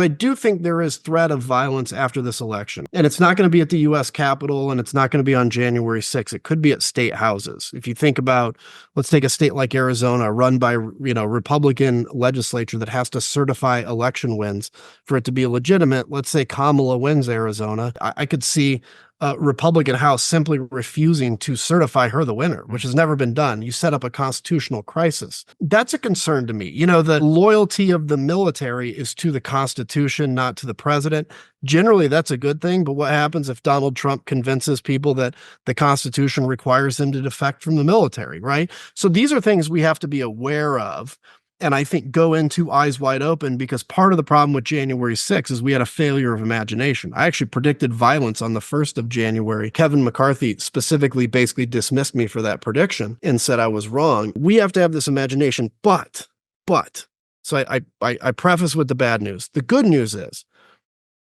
I do think there is threat of violence after this election, and it's not going to be at the U.S. Capitol, and it's not going to be on January 6th. It could be at state houses. If you think about, let's take a state like Arizona, run by, Republican legislature that has to certify election wins for it to be legitimate. Let's say Kamala wins Arizona. I could see Republican House simply refusing to certify her the winner, which has never been done. You set up a constitutional crisis. That's a concern to me. The loyalty of the military is to the Constitution, not to the president. Generally, that's a good thing. But what happens if Donald Trump convinces people that the Constitution requires them to defect from the military, right? So these are things we have to be aware of. And I think go into eyes wide open, because part of the problem with January 6th is we had a failure of imagination. I actually predicted violence on the 1st of January. Kevin McCarthy specifically basically dismissed me for that prediction and said I was wrong. We have to have this imagination, but, so I preface with the bad news. The good news is,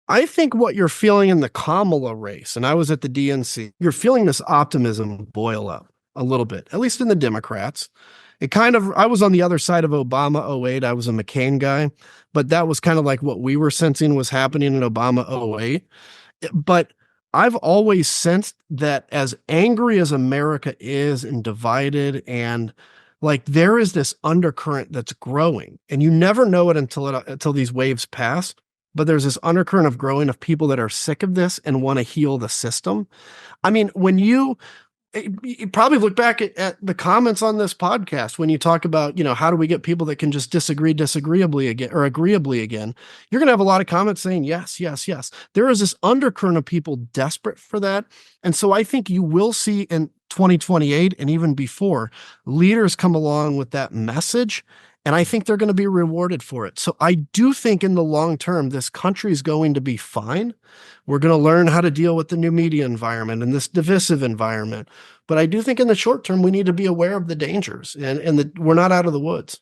I think what you're feeling in the Kamala race, and I was at the DNC, you're feeling this optimism boil up a little bit, at least in the Democrats. I was on the other side of Obama 08. I was a McCain guy, but that was kind of like what we were sensing was happening in Obama 08. But I've always sensed that as angry as America is and divided, and like there is this undercurrent that's growing, and you never know it until these waves pass. But there's this undercurrent of growing of people that are sick of this and want to heal the system. I mean, when you probably look back at the comments on this podcast, when you talk about, how do we get people that can just disagree disagreeably again or agreeably again, you're going to have a lot of comments saying, yes, yes, yes. There is this undercurrent of people desperate for that. And so I think you will see in 2028 and even before, leaders come along with that message. And I think they're going to be rewarded for it. So I do think in the long term, this country is going to be fine. We're going to learn how to deal with the new media environment and this divisive environment. But I do think in the short term, we need to be aware of the dangers and that we're not out of the woods.